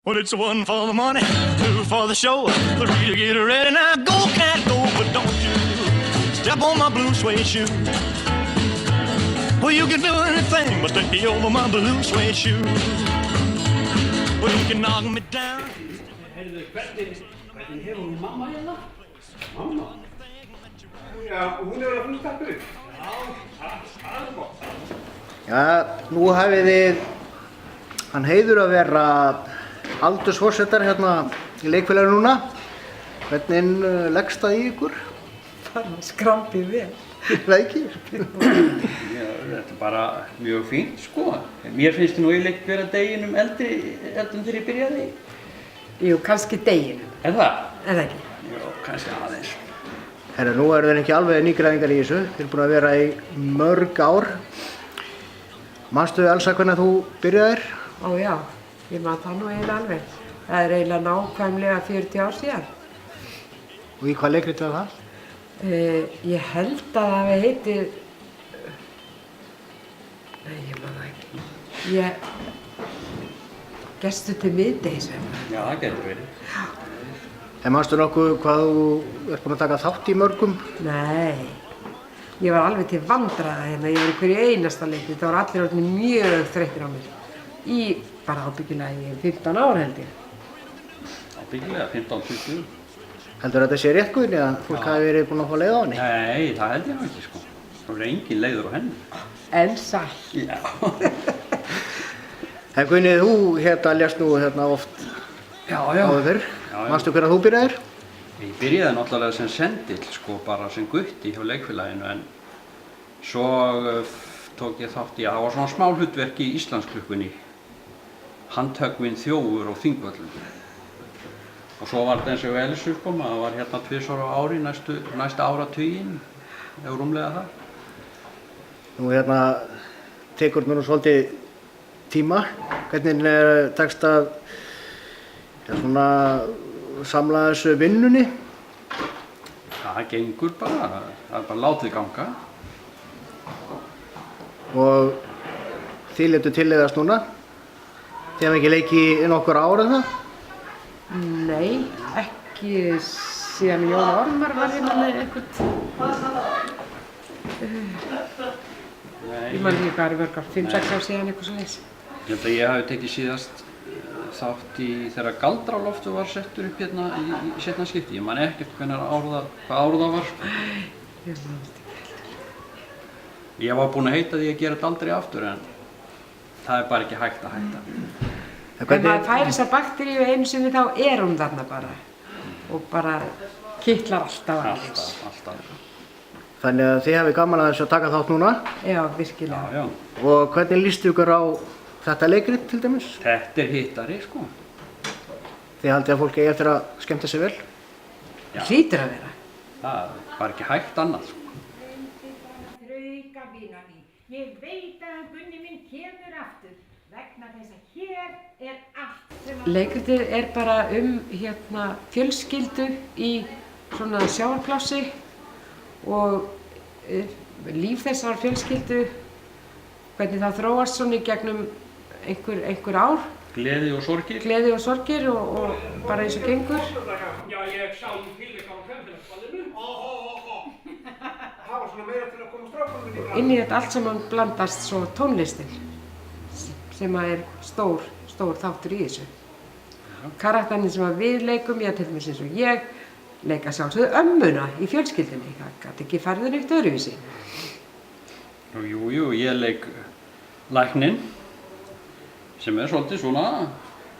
Well, it's one for the money, two for the show, three to get ready. Now go, cat, go, but don't you step on my blue suede shoe. Well, you can do anything but stay over my blue suede shoe. Well, you can knock me down. Heyrðu, hvernig hefur hún mamma hérna? Mamma? Já, hún að hlusta aftur. Já, það er gott. Já, nú hafið þið hann heiður að vera aldursforsetar hérna í leikfélaginu núna. Hvernig leggst það í ykkur? Það skrampið vel. Það ekki? Já, þetta er bara mjög fínt, sko. Mér finnst nú eiginlega vera deginum eldri en þegar ég byrjaði. Jú, kannski deginum. Er það? Er það ekki? Já, kannski aðeins. Herra, nú eru þeir ekki alveg nýgræðingar í þessu. Þeir eru búin að vera í mörg ár. Manstu Elsa hvernig þú byrjaðir? Ó já, ég man það nú eiginlega alveg. Það er eiginlega nákvæmlega 40 ár síðan. Og í hvað leikrit var það? Ég held að það hafi heitið... Nei, ég man það ekki. Gestur til miðdegis. Já, það getur verið. En manstu nokkuð hvað þú ert búin að taka þátt í mörgum? Nei, ég var alveg til vandræða hérna. Ég var í hverju einasta leikri. Það voru allir orðnir mjög þreyttir á mér. Í bara ábyggilega í 15 ár held ég. Ábyggilega, 15-20. Heldur þetta sé rétt Guðni að fólk hafi verið búin að fá leið á henni? Nei, það held ég nú ekki, sko. Það verður engin leiður á henni. En satt. Já. En Guðni, þú hérna lést nú hérna oft áður fyrr. Manstu hvernig þú byrjaðir? Ég byrjaði náttúrulega sem sendill, sko, bara sem gutti hjá leikfélaginu, en svo tók ég þátt í að það var svona smá hlutverk í Íslandsklukkunni. Handhöggvinn þjófur á Þingvöllum. Og svo var þetta eins og Elsu, sko, maður var hérna 2 ára á ári næsta áratuginn, eða rúmlega það. Nú hérna tekur mér nú svolítið tíma. Hvernig tekst að svona samla þessu vinnunni? Það gengur bara, það er bara látið ganga. Og þið létu tilleiðast núna? Þið hafið ekki leikið í nokkur ár eða það? Nei, ekki síðan Jón Ormar var hérna með einhvern... Ég man ekki hvað er mörg ár, 5-6 ár síðan eitthvað svoleiðis. Ég held að ég hafi tekið síðast þátt í þegar Galdraloftur var settur upp hérna í seinna skipti. Ég man ekkert hvað ár það var. Ég man þetta ekki heldur. Ég var búinn að heita því að gera þetta aldrei aftur, en það er bara ekki hægt að hætta. Ef maður fær þessa bakteríu einu sinni þá er hún þarna bara. Og bara kitlar alltaf aðeins. Alltaf. Þannig að þið hafið gaman að þessu að taka þátt núna? Já, virkilega. Já. Og hvernig lístu ykkur á þetta leikrit til dæmis? Þetta er hittari, sko. Þið haldið að fólk eigi eftir að skemmta sig vel? Já. Hlýtur að vera. Það er bara ekki hægt annað, sko. Þrauka vina mín, ég veit að Gunni minn kemur aftur vegna þess að hér er allt sem að... Leikritið er bara hérna fjölskyldu í svona sjávarplássi og líf þessar fjölskyldu, hvernig það þróast svona í gegnum einhver ár. Gleði og sorgir. Gleði og sorgir og bara eins og gengur. Já, ég sá í fylgleika á kvenfélagsballinu. Það var svona meira til að koma strákunum í Inn í þetta allt saman blandast svo tónlistin sem er stór þáttur í þessu. Karakterinn sem við leikum, ég til dæmis eins og ég, leika sjálfsögðu ömmuna í fjölskyldunni. Það gat ekki farið neitt öðruvísi. Jú, ég leik lækninn sem er svolítið svona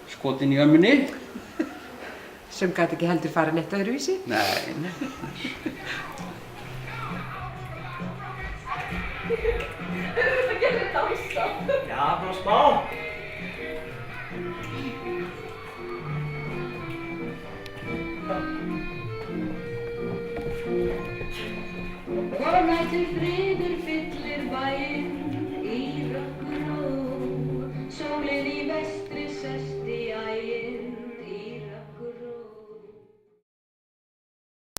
skotinn í ömmunni. Sem gat ekki heldur farið neitt öðruvísi. Nei. Það getur dansa. Já, bara smá. Og nætur friður fyllir bæinn í rökkur ró. Sólin í vestri sest í ægir.